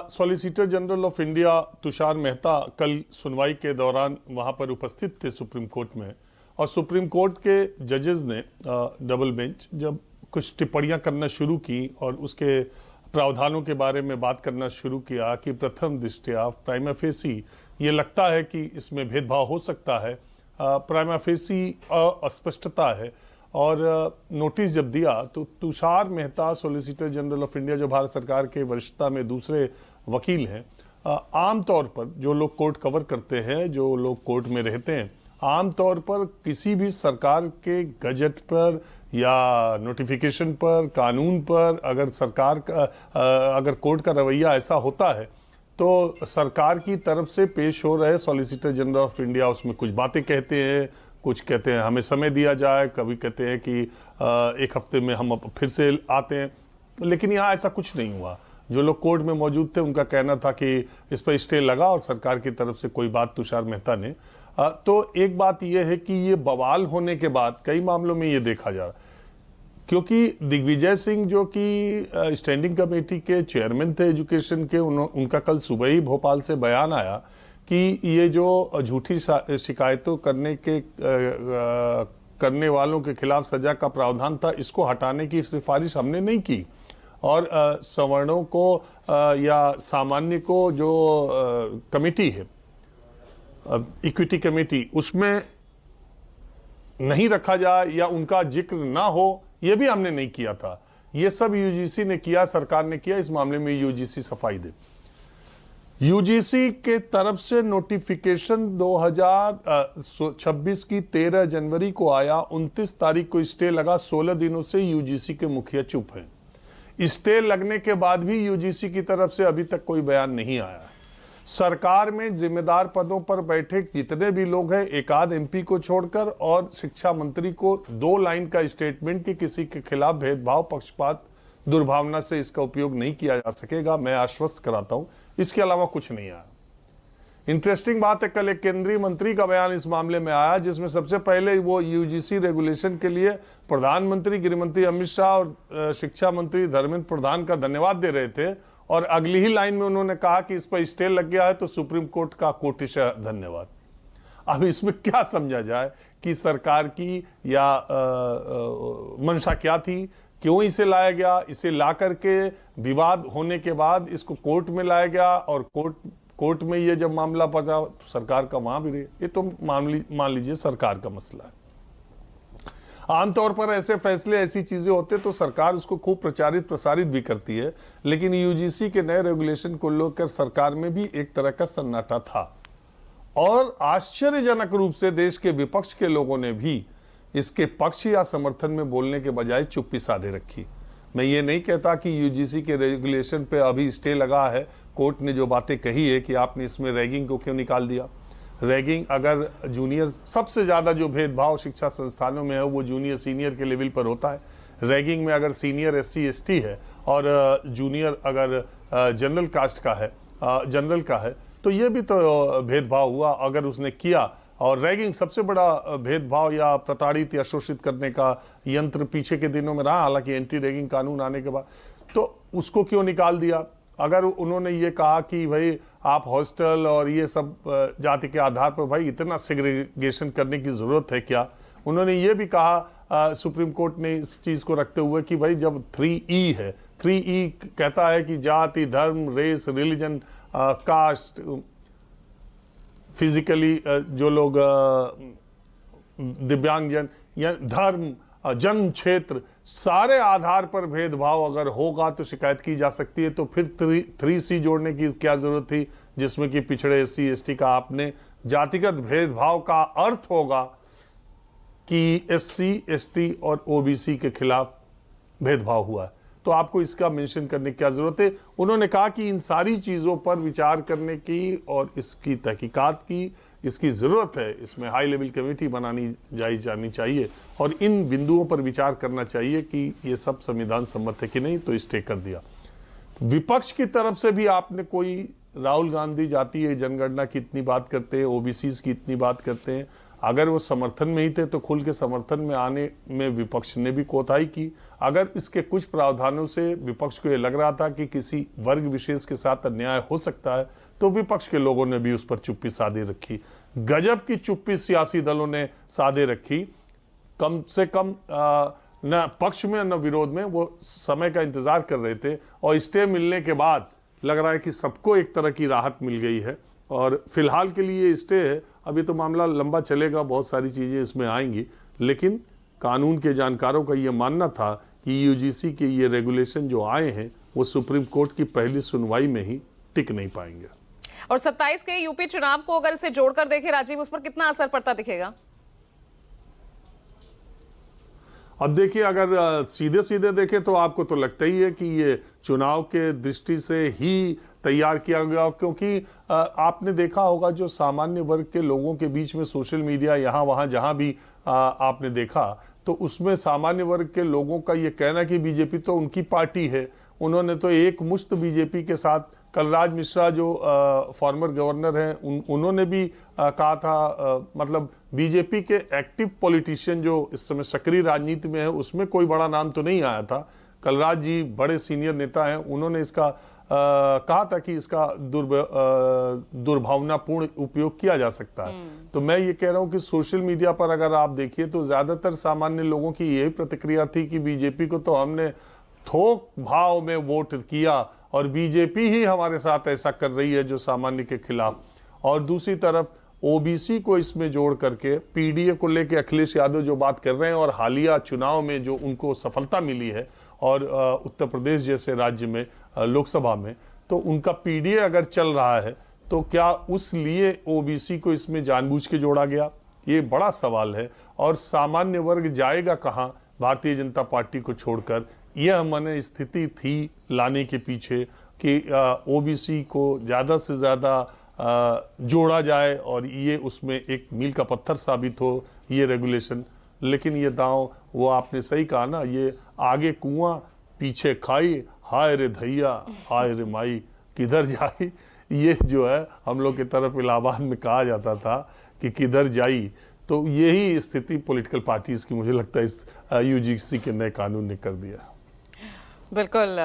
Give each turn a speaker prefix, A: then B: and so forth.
A: Solicitor general of India Tushar Mehta कल सुनवाई के दौरान वहां पर उपस्थित थे सुप्रीम कोर्ट में, और सुप्रीम कोर्ट के जजेस ने डबल बेंच जब कुछ टिप्पणियां करना शुरू की और उसके प्रावधानों के बारे में बात करना शुरू किया कि प्रथम दृष्टया प्राइमा फेसी ये लगता है कि इसमें भेदभाव हो सकता है, प्राइमा फेसी अस्पष्टता है, और नोटिस जब दिया तो Tushar Mehta solicitor general of India जो भारत सरकार के वरिष्ठता में दूसरे वकील हैं, आमतौर पर जो लोग कोर्ट कवर करते हैं, जो लोग कोर्ट में रहते हैं, आमतौर पर किसी भी सरकार के गजट पर या नोटिफिकेशन पर, कानून पर अगर सरकार का अगर कोर्ट का रवैया ऐसा होता है तो सरकार की तरफ से पेश हो रहे सॉलिसिटर जनरल ऑफ इंडिया उसमें कुछ बातें कहते हैं, कुछ कहते हैं हमें समय दिया जाए, कभी कहते हैं कि एक हफ्ते में हम फिर से आते हैं, लेकिन यहाँ ऐसा कुछ नहीं हुआ। जो लोग कोर्ट में मौजूद थे उनका कहना था कि इस पर स्टे लगा और सरकार की तरफ से कोई बात तुषार मेहता ने तो एक बात यह है कि ये बवाल होने के बाद कई मामलों में ये देखा जा रहा, क्योंकि दिग्विजय सिंह जो कि स्टैंडिंग कमेटी के चेयरमैन थे एजुकेशन के, उनका कल सुबह ही भोपाल से बयान आया कि ये जो झूठी शिकायतों करने वालों के खिलाफ सजा का प्रावधान था, इसको हटाने की सिफारिश हमने नहीं की, और सवर्णों को या सामान्य को जो कमेटी है इक्विटी कमेटी उसमें नहीं रखा जाए या उनका जिक्र ना हो, यह भी हमने नहीं किया था। यह सब यूजीसी ने किया, सरकार ने किया। इस मामले में यूजीसी सफाई दे। यूजीसी के तरफ से नोटिफिकेशन 2026 की 13 जनवरी को आया, 29 तारीख को स्टे लगा, 16 दिनों से यूजीसी के मुखिया चुप हैं। स्टे लगने के बाद भी यूजीसी की तरफ से अभी तक कोई बयान नहीं आया। सरकार में जिम्मेदार पदों पर बैठे जितने भी लोग हैं, एक आध एमपी को छोड़कर, और शिक्षा मंत्री को 2 लाइन का स्टेटमेंट कि किसी के खिलाफ भेदभाव, पक्षपात, दुर्भावना से इसका उपयोग नहीं किया जा सकेगा, मैं आश्वस्त कराता हूं, इसके अलावा कुछ नहीं आया। इंटरेस्टिंग बात है, कल एक केंद्रीय मंत्री का बयान इस मामले में आया, जिसमें सबसे पहले वो यूजीसी रेगुलेशन के लिए प्रधानमंत्री, गृहमंत्री अमित शाह और शिक्षा मंत्री धर्मेंद्र प्रधान का धन्यवाद दे रहे थे, और अगली ही लाइन में उन्होंने कहा कि इस पर स्टे लग गया है तो सुप्रीम कोर्ट का कोटिशः धन्यवाद। अब इसमें क्या समझा जाए कि सरकार की या मंशा क्या थी, क्यों इसे लाया गया? इसे ला करके विवाद होने के बाद इसको कोर्ट में लाया गया, और कोर्ट में ये जब मामला पड़ा तो सरकार का वहां भी रही। ये तो मान लीजिए सरकार का मसला है। आमतौर पर ऐसे फैसले, ऐसी चीजें होते तो सरकार उसको खूब प्रचारित प्रसारित भी करती है, लेकिन यूजीसी के नए रेगुलेशन को लेकर सरकार में भी एक तरह का सन्नाटा था, और आश्चर्यजनक रूप से देश के विपक्ष के लोगों ने भी इसके पक्ष या समर्थन में बोलने के बजाय चुप्पी साधे रखी। मैं ये नहीं कहता कि यूजीसी के रेगुलेशन पे अभी स्टे लगा है, कोर्ट ने जो बातें कही है कि आपने इसमें रैगिंग को क्यों निकाल दिया। रैगिंग, अगर जूनियर, सबसे ज्यादा जो भेदभाव शिक्षा संस्थानों में है वो जूनियर सीनियर के लेवल पर होता है। रैगिंग में अगर सीनियर एससी एसटी है और जूनियर अगर जनरल कास्ट का है, जनरल का है, तो ये भी तो भेदभाव हुआ अगर उसने किया। और रैगिंग सबसे बड़ा भेदभाव या प्रताड़ित या शोषित करने का यंत्र पीछे के दिनों में रहा, हालांकि एंटी रैगिंग कानून आने के बाद, तो उसको क्यों निकाल दिया। अगर उन्होंने ये कहा कि भाई आप हॉस्टल और ये सब जाति के आधार पर, भाई इतना सेग्रीगेशन करने की जरूरत है क्या। उन्होंने ये भी कहा सुप्रीम कोर्ट ने इस चीज को रखते हुए कि भाई जब 3E है, 3E कहता है कि जाति, धर्म, रेस, रिलीजन, कास्ट, फिजिकली जो लोग दिव्यांगजन या धर्म, जन्म क्षेत्र, सारे आधार पर भेदभाव अगर होगा तो शिकायत की जा सकती है। तो फिर 3C जोड़ने की क्या जरूरत थी, जिसमें कि पिछड़े एससी एसटी का आपने जातिगत भेदभाव का अर्थ होगा कि एससी एसटी और ओबीसी के खिलाफ भेदभाव हुआ है, तो आपको इसका मेंशन करने की क्या जरूरत है। उन्होंने कहा कि इन सारी चीजों पर विचार करने की और इसकी तहकीकात की इसकी जरूरत है, इसमें हाई लेवल कमेटी बनानी जानी चाहिए और इन बिंदुओं पर विचार करना चाहिए कि ये सब संविधान सम्मत है कि नहीं, तो स्टे कर दिया। विपक्ष की तरफ से भी आपने कोई, राहुल गांधी जातीय जनगणना की इतनी बात करते हैं, ओबीसी की इतनी बात करते हैं, अगर वो समर्थन में ही थे तो खुल के समर्थन में आने में विपक्ष ने भी कोताही की। अगर इसके कुछ प्रावधानों से विपक्ष को ये लग रहा था कि किसी वर्ग विशेष के साथ अन्याय हो सकता है तो विपक्ष के लोगों ने भी उस पर चुप्पी साधे रखी। गजब की चुप्पी सियासी दलों ने साधे रखी। कम से कम न पक्ष में न विरोध में वो समय का इंतजार कर रहे थे और स्टे मिलने के बाद लग रहा है कि सबको एक तरह की राहत मिल गई है। और फिलहाल के लिए स्टे है, अभी तो मामला लंबा चलेगा, बहुत सारी चीजें इसमें आएंगी, लेकिन कानून के जानकारों का ये मानना था कि यूजीसी के ये रेगुलेशन जो आए हैं वो सुप्रीम कोर्ट की पहली सुनवाई में ही टिक नहीं पाएंगे।
B: और 27 के यूपी चुनाव को अगर इसे जोड़कर देखें राजीव, उस पर कितना असर पड़ता दिखेगा?
A: अब देखिए, अगर सीधे सीधे देखें तो आपको तो लगता ही है कि ये चुनाव के दृष्टि से ही तैयार किया गया, क्योंकि आपने देखा होगा जो सामान्य वर्ग के लोगों के बीच में सोशल मीडिया यहाँ वहाँ जहाँ भी आपने देखा तो उसमें सामान्य वर्ग के लोगों का ये कहना कि बीजेपी तो उनकी पार्टी है। उन्होंने तो एक मुश्त बीजेपी के साथ, कलराज मिश्रा जो फॉर्मर गवर्नर हैं उन्होंने भी कहा था, मतलब बीजेपी के एक्टिव पॉलिटिशियन जो इस समय सक्रिय राजनीति में है उसमें कोई बड़ा नाम तो नहीं आया था। कलराज जी बड़े सीनियर नेता हैं, उन्होंने इसका कहा था कि इसका दुर्भावनापूर्ण उपयोग किया जा सकता है। तो मैं ये कह रहा हूं कि सोशल मीडिया पर अगर आप देखिए तो ज्यादातर सामान्य लोगों की यही प्रतिक्रिया थी कि बीजेपी को तो हमने थोक भाव में वोट किया और बीजेपी ही हमारे साथ ऐसा कर रही है जो सामान्य के खिलाफ। और दूसरी तरफ ओबीसी को इसमें जोड़ करके पीडीए को लेके अखिलेश यादव जो बात कर रहे हैं और हालिया चुनाव में जो उनको सफलता मिली है और उत्तर प्रदेश जैसे राज्य में लोकसभा में, तो उनका पीडीए अगर चल रहा है तो क्या उस लिए ओबीसी को इसमें जानबूझ के जोड़ा गया, ये बड़ा सवाल है। और सामान्य वर्ग जाएगा कहाँ भारतीय जनता पार्टी को छोड़कर, यह मन स्थिति थी लाने के पीछे कि ओबीसी को ज़्यादा से ज़्यादा जोड़ा जाए और ये उसमें एक मील का पत्थर साबित हो ये रेगुलेशन। लेकिन ये दांव, वो आपने सही कहा ना, ये आगे कुआं पीछे खाई, हाय रे धैया हाय रे माई किधर जाई, ये जो है हम लोग की तरफ इलाहाबाद में कहा जाता था कि किधर जाई। तो यही स्थिति पॉलिटिकल पार्टीज की मुझे लगता है इस यूजीसी के नए कानून ने कर दिया।
B: बिल्कुल।